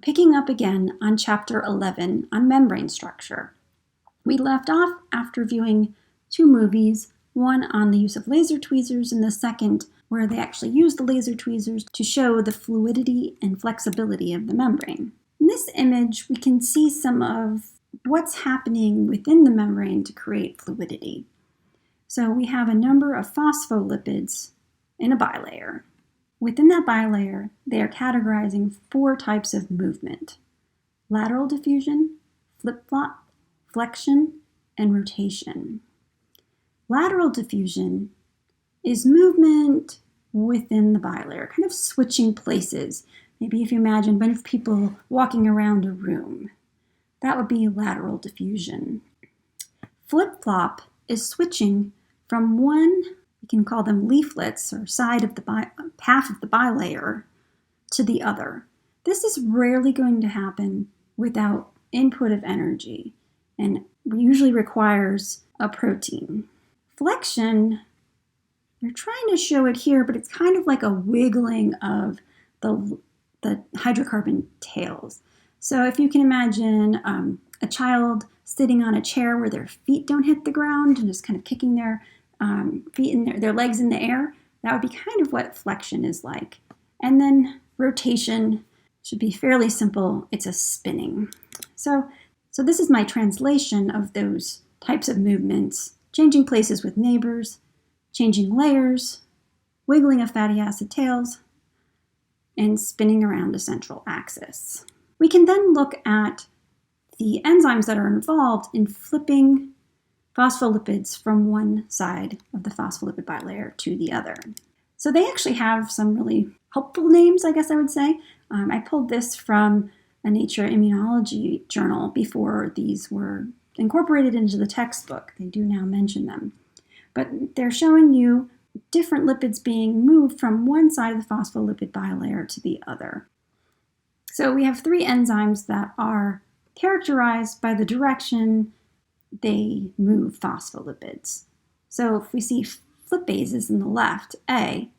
Picking up again on Chapter 11 on membrane structure. We left off after viewing two movies, one on the use of laser tweezers and the second where they actually use the laser tweezers to show the fluidity and flexibility of the membrane. In this image, we can see some of what's happening within the membrane to create fluidity. So we have a number of phospholipids in a bilayer. Within that bilayer, they are categorizing four types of movement: lateral diffusion, flip-flop, flexion, and rotation. Lateral diffusion is movement within the bilayer, kind of switching places. Maybe if you imagine a bunch of people walking around a room, that would be lateral diffusion. Flip-flop is switching from one, you can call them leaflets or side of the half of the bilayer, to the other. This is rarely going to happen without input of energy and usually requires a protein. Flexion, they're trying to show it here, but it's kind of like a wiggling of the hydrocarbon tails. So if you can imagine a child sitting on a chair where their feet don't hit the ground and just kind of kicking their feet and their legs in the air, that would be kind of what flexion is like. And then rotation should be fairly simple. It's a spinning. So this is my translation of those types of movements: changing places with neighbors, changing layers, wiggling of fatty acid tails, and spinning around a central axis. We can then look at the enzymes that are involved in flipping phospholipids from one side of the phospholipid bilayer to the other. So they actually have some really helpful names, I guess I would say. I pulled this from a Nature Immunology journal before these were incorporated into the textbook. They do now mention them. But they're showing you different lipids being moved from one side of the phospholipid bilayer to the other. So we have three enzymes that are characterized by the direction they move phospholipids. So if we see flipases in the left, A,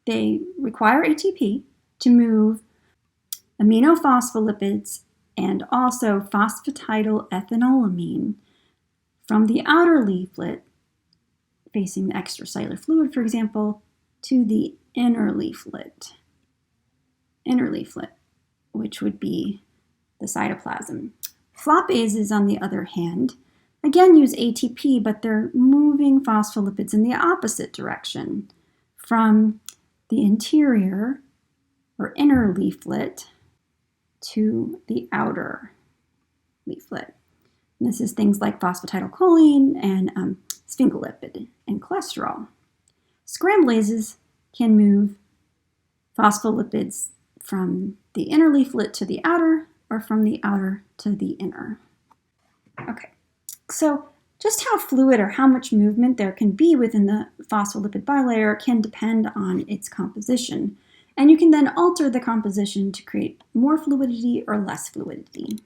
they require ATP to move aminophospholipids and also phosphatidylethanolamine from the outer leaflet, facing the extracellular fluid, for example, to the inner leaflet, which would be the cytoplasm. Flopases, on the other hand, again use ATP, but they're moving phospholipids in the opposite direction, from the interior or inner leaflet to the outer leaflet. And this is things like phosphatidylcholine and sphingolipid and cholesterol. Scramblases can move phospholipids from the inner leaflet to the outer, or from the outer to the inner. Okay, so just how fluid or how much movement there can be within the phospholipid bilayer can depend on its composition. And you can then alter the composition to create more fluidity or less fluidity.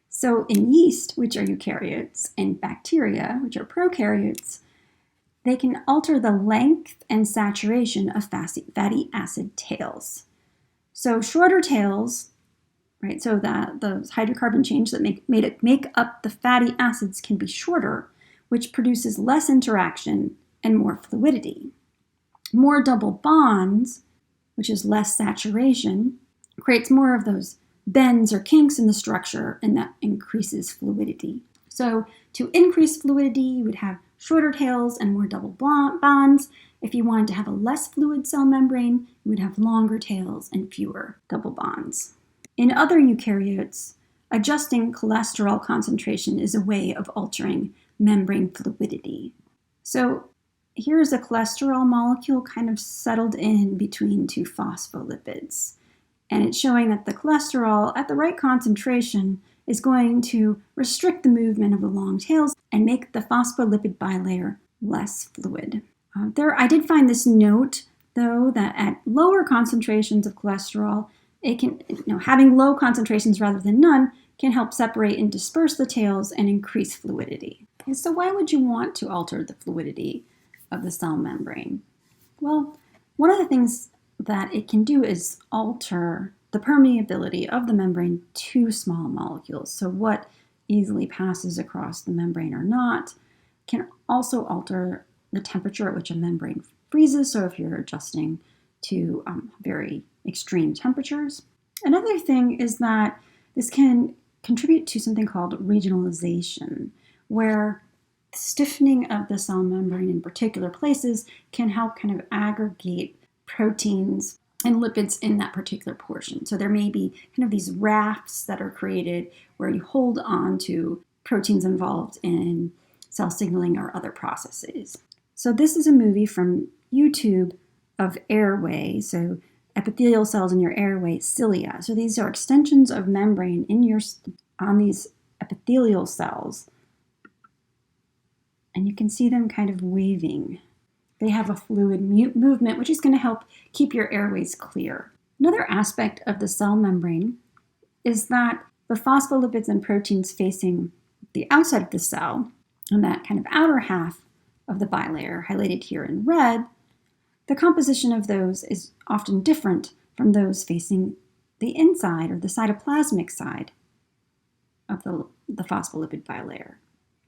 So in yeast, which are eukaryotes, and bacteria, which are prokaryotes, they can alter the length and saturation of fatty acid tails. So shorter tails, right, so that the hydrocarbon chains that make up the fatty acids can be shorter, which produces less interaction and more fluidity. More double bonds, which is less saturation, creates more of those bends or kinks in the structure, and that increases fluidity. So to increase fluidity, you would have shorter tails and more double bonds. If you wanted to have a less fluid cell membrane, you would have longer tails and fewer double bonds. In other eukaryotes, adjusting cholesterol concentration is a way of altering membrane fluidity. So here's a cholesterol molecule kind of settled in between two phospholipids. And it's showing that the cholesterol at the right concentration is going to restrict the movement of the long tails and make the phospholipid bilayer less fluid. I did find this note, though, that at lower concentrations of cholesterol, it can, having low concentrations rather than none can help separate and disperse the tails and increase fluidity. And so why would you want to alter the fluidity of the cell membrane? Well, one of the things that it can do is alter the permeability of the membrane to small molecules. So what easily passes across the membrane or not can also alter the temperature at which a membrane freezes. So if you're adjusting to very extreme temperatures. Another thing is that this can contribute to something called regionalization, where stiffening of the cell membrane in particular places can help kind of aggregate proteins and lipids in that particular portion. So there may be kind of these rafts that are created where you hold on to proteins involved in cell signaling or other processes. So this is a movie from YouTube of airway, so epithelial cells in your airway cilia. So these are extensions of membrane on these epithelial cells. And you can see them kind of waving. They have a fluid movement, which is going to help keep your airways clear. Another aspect of the cell membrane is that the phospholipids and proteins facing the outside of the cell, on that kind of outer half of the bilayer, highlighted here in red, the composition of those is often different from those facing the inside or the cytoplasmic side of the phospholipid bilayer.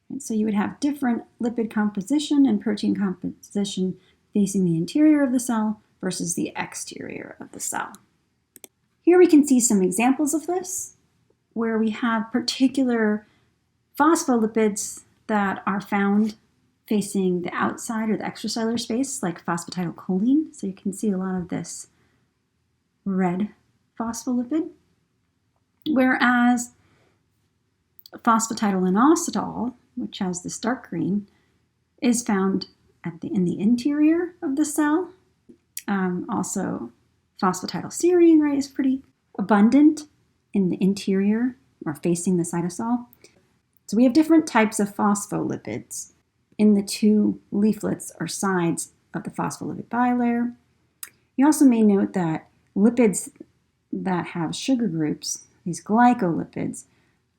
And so you would have different lipid composition and protein composition facing the interior of the cell versus the exterior of the cell. Here we can see some examples of this, where we have particular phospholipids that are found facing the outside or the extracellular space, like phosphatidylcholine. So you can see a lot of this red phospholipid, whereas phosphatidylinositol, which has this dark green, is found in the interior of the cell. Also, phosphatidylserine, right, is pretty abundant in the interior or facing the cytosol. So we have different types of phospholipids in the two leaflets or sides of the phospholipid bilayer. You also may note that lipids that have sugar groups, these glycolipids,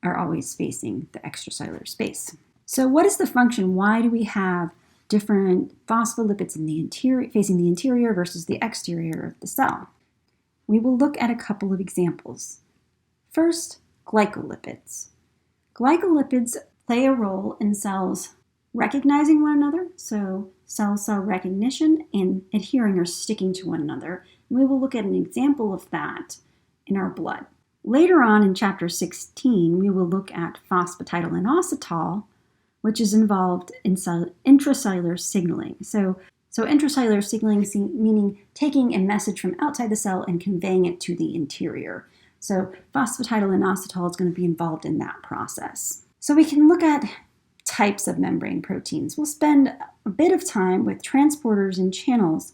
are always facing the extracellular space. So what is the function? Why do we have different phospholipids in the interior, facing the interior versus the exterior of the cell? We will look at a couple of examples. First, glycolipids. Glycolipids play a role in cells recognizing one another, so cell-cell recognition and adhering or sticking to one another. And we will look at an example of that in our blood. Later on in chapter 16, we will look at phosphatidylinositol, which is involved in intracellular signaling. So intracellular signaling meaning taking a message from outside the cell and conveying it to the interior. So phosphatidylinositol is going to be involved in that process. So we can look at types of membrane proteins. We'll spend a bit of time with transporters and channels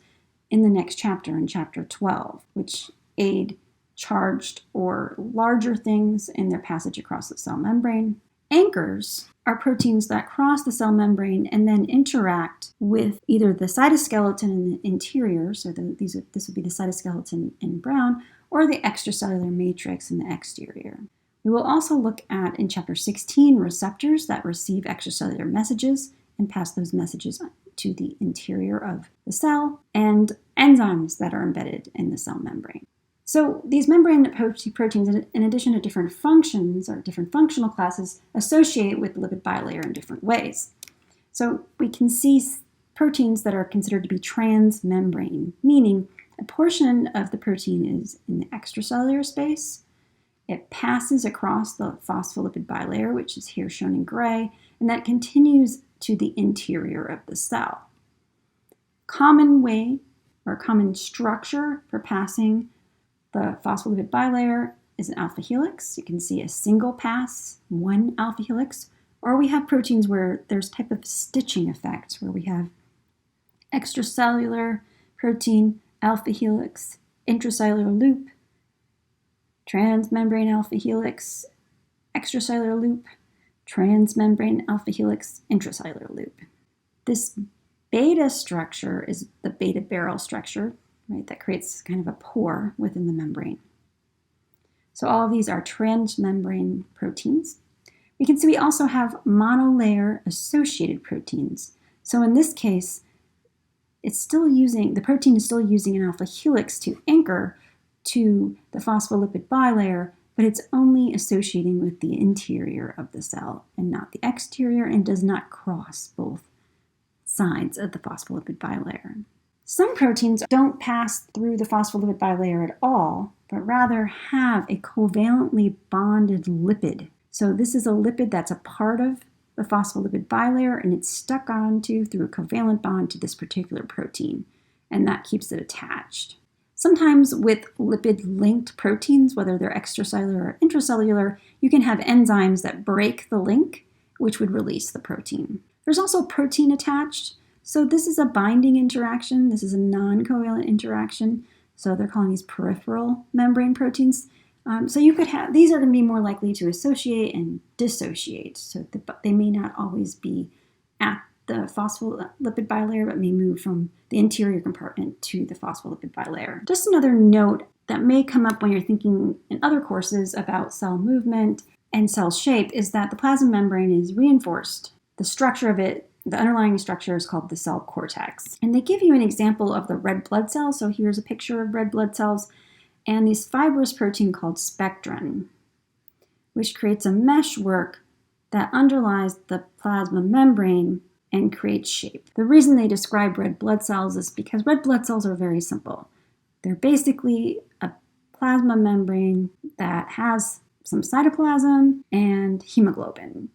in the next chapter, in chapter 12, which aid charged or larger things in their passage across the cell membrane. Anchors are proteins that cross the cell membrane and then interact with either the cytoskeleton in the interior, so this would be the cytoskeleton in brown, or the extracellular matrix in the exterior. We will also look at, in chapter 16, receptors that receive extracellular messages and pass those messages to the interior of the cell, and enzymes that are embedded in the cell membrane. So these membrane proteins, in addition to different functions or different functional classes, associate with the lipid bilayer in different ways. So we can see proteins that are considered to be transmembrane, meaning a portion of the protein is in the extracellular space. It passes across the phospholipid bilayer, which is here shown in gray, and that continues to the interior of the cell. Common way or common structure for passing the phospholipid bilayer is an alpha helix. You can see a single pass, one alpha helix, or we have proteins where there's type of stitching effects, where we have extracellular protein, alpha helix, intracellular loop, transmembrane alpha helix, extracellular loop, transmembrane alpha helix, intracellular loop. This beta structure is the beta barrel structure, right, that creates kind of a pore within the membrane. So all of these are transmembrane proteins. We can see we also have monolayer associated proteins. So in this case, the protein is still using an alpha helix to anchor, to the phospholipid bilayer, but it's only associating with the interior of the cell and not the exterior, and does not cross both sides of the phospholipid bilayer. Some proteins don't pass through the phospholipid bilayer at all, but rather have a covalently bonded lipid. So this is a lipid that's a part of the phospholipid bilayer, and it's stuck onto through a covalent bond to this particular protein, and that keeps it attached. Sometimes with lipid-linked proteins, whether they're extracellular or intracellular, you can have enzymes that break the link, which would release the protein. There's also protein attached. So this is a binding interaction. This is a non-covalent interaction. So they're calling these peripheral membrane proteins. So you could have, these are going to be more likely to associate and dissociate. So they may not always be at the phospholipid bilayer, but may move from the interior compartment to the phospholipid bilayer. Just another note that may come up when you're thinking in other courses about cell movement and cell shape is that the plasma membrane is reinforced. The structure of it, the underlying structure, is called the cell cortex. And they give you an example of the red blood cell. So here's a picture of red blood cells and this fibrous protein called spectrin, which creates a meshwork that underlies the plasma membrane and creates shape. The reason they describe red blood cells is because red blood cells are very simple. They're basically a plasma membrane that has some cytoplasm and hemoglobin.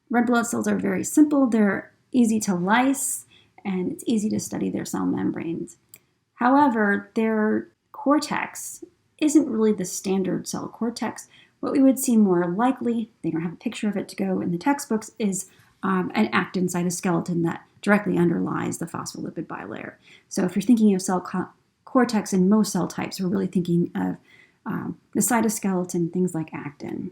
Red blood cells are very simple. They're easy to lyse, and it's easy to study their cell membranes. However, their cortex isn't really the standard cell cortex. What we would see more likely, they don't have a picture of it to go in the textbooks, is an actin cytoskeleton that directly underlies the phospholipid bilayer. So if you're thinking of cell cortex in most cell types, we're really thinking of the cytoskeleton, things like actin.